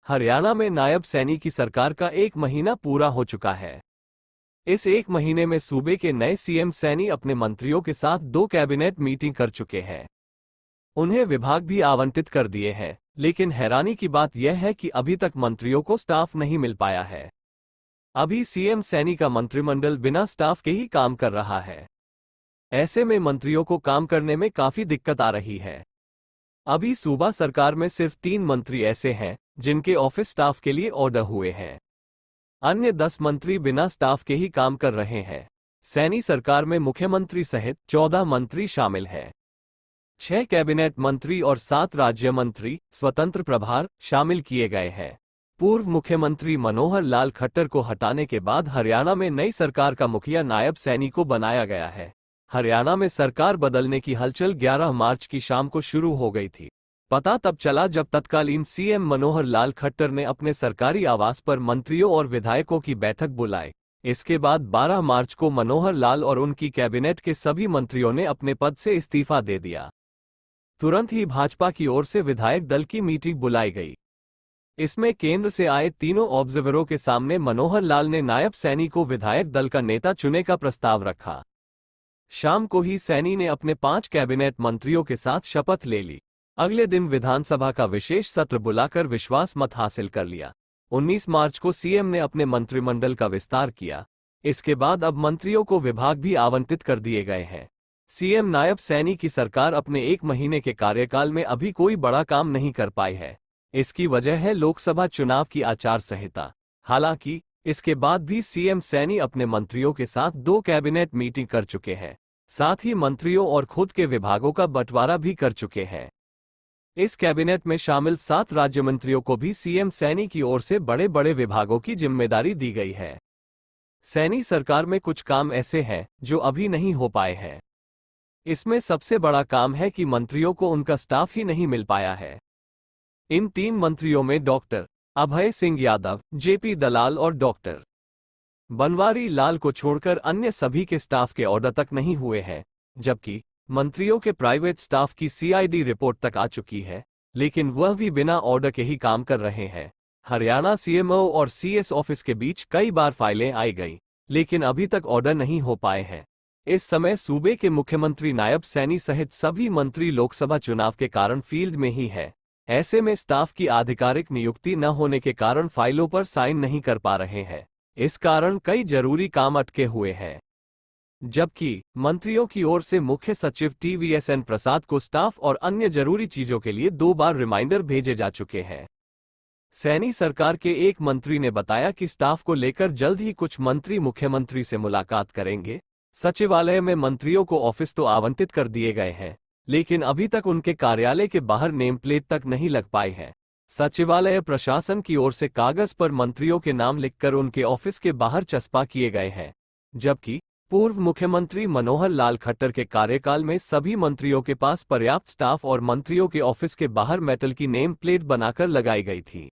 हरियाणा में नायब सैनी की सरकार का 1 महीना पूरा हो चुका है। इस 1 महीने में सूबे के नए सीएम सैनी अपने मंत्रियों के साथ 2 कैबिनेट मीटिंग कर चुके हैं। उन्हें विभाग भी आवंटित कर दिए हैं, लेकिन हैरानी की बात यह है कि अभी तक मंत्रियों को स्टाफ नहीं मिल पाया है। अभी सीएम सैनी का मंत्रिमंडल बिना स्टाफ के ही काम कर रहा है। ऐसे में मंत्रियों को काम करने में काफी दिक्कत आ रही है। अभी सूबा सरकार में सिर्फ 3 मंत्री ऐसे हैं जिनके ऑफिस स्टाफ के लिए ऑर्डर हुए हैं। अन्य 10 मंत्री बिना स्टाफ के ही काम कर रहे हैं। सैनी सरकार में मुख्यमंत्री सहित 14 मंत्री शामिल हैं। 6 कैबिनेट मंत्री और 7 राज्य मंत्री स्वतंत्र प्रभार शामिल किए गए हैं। पूर्व मुख्यमंत्री मनोहर लाल खट्टर को हटाने के बाद हरियाणा में नई सरकार का मुखिया नायब सैनी को बनाया गया है। हरियाणा में सरकार बदलने की हलचल 11 मार्च की शाम को शुरू हो गई थी। पता तब चला जब तत्कालीन सीएम मनोहर लाल खट्टर ने अपने सरकारी आवास पर मंत्रियों और विधायकों की बैठक बुलाई। इसके बाद 12 मार्च को मनोहर लाल और उनकी कैबिनेट के सभी मंत्रियों ने अपने पद से इस्तीफा दे दिया। तुरंत ही भाजपा की ओर से विधायक दल की मीटिंग बुलाई गई। इसमें केंद्र से आए तीनों ऑब्जर्वरों के सामने मनोहर लाल ने नायब सैनी को विधायक दल का नेता चुने का प्रस्ताव रखा। शाम को ही सैनी ने अपने 5 कैबिनेट मंत्रियों के साथ शपथ ले ली। अगले दिन विधानसभा का विशेष सत्र बुलाकर विश्वास मत हासिल कर लिया। 19 मार्च को सीएम ने अपने मंत्रिमंडल का विस्तार किया। इसके बाद अब मंत्रियों को विभाग भी आवंटित कर दिए गए हैं। सीएम नायब सैनी की सरकार अपने 1 महीने के कार्यकाल में अभी कोई बड़ा काम नहीं कर पाई है। इसकी वजह है लोकसभा चुनाव की आचार संहिता। हालांकि इसके बाद भी सीएम सैनी अपने मंत्रियों के साथ 2 कैबिनेट मीटिंग कर चुके हैं। साथ ही मंत्रियों और खुद के विभागों का बंटवारा भी कर चुके हैं। इस कैबिनेट में शामिल 7 राज्य मंत्रियों को भी सीएम सैनी की ओर से बड़े बड़े विभागों की जिम्मेदारी दी गई है। सैनी सरकार में कुछ काम ऐसे हैं जो अभी नहीं हो पाए हैं। इसमें सबसे बड़ा काम है कि मंत्रियों को उनका स्टाफ ही नहीं मिल पाया है। इन 3 मंत्रियों में डॉक्टर अभय सिंह यादव, जेपी दलाल और डॉक्टर बनवारी लाल को छोड़कर अन्य सभी के स्टाफ के ऑर्डर तक नहीं हुए हैं, जबकि मंत्रियों के प्राइवेट स्टाफ की सीआईडी रिपोर्ट तक आ चुकी है, लेकिन वह भी बिना ऑर्डर के ही काम कर रहे हैं। हरियाणा सीएमओ और सीएस ऑफिस के बीच कई बार फाइलें आई गई, लेकिन अभी तक ऑर्डर नहीं हो पाए हैं। इस समय सूबे के मुख्यमंत्री नायब सैनी सहित सभी मंत्री लोकसभा चुनाव के कारण फील्ड में ही है। ऐसे में स्टाफ की आधिकारिक नियुक्ति न होने के कारण फाइलों पर साइन नहीं कर पा रहे हैं। इस कारण कई जरूरी काम अटके हुए हैं। जबकि मंत्रियों की ओर से मुख्य सचिव TVSN प्रसाद को स्टाफ और अन्य जरूरी चीजों के लिए 2 बार रिमाइंडर भेजे जा चुके हैं। सैनी सरकार के एक मंत्री ने बताया कि स्टाफ को लेकर जल्द ही कुछ मंत्री मुख्यमंत्री से मुलाकात करेंगे। सचिवालय में मंत्रियों को ऑफिस तो आवंटित कर दिए गए हैं, लेकिन अभी तक उनके कार्यालय के बाहर नेम प्लेट तक नहीं लग पाई है। सचिवालय प्रशासन की ओर से कागज पर मंत्रियों के नाम लिखकर उनके ऑफिस के बाहर चस्पा किए गए हैं, जबकि पूर्व मुख्यमंत्री मनोहर लाल खट्टर के कार्यकाल में सभी मंत्रियों के पास पर्याप्त स्टाफ और मंत्रियों के ऑफिस के बाहर मेटल की नेम प्लेट बनाकर लगाई गई थी।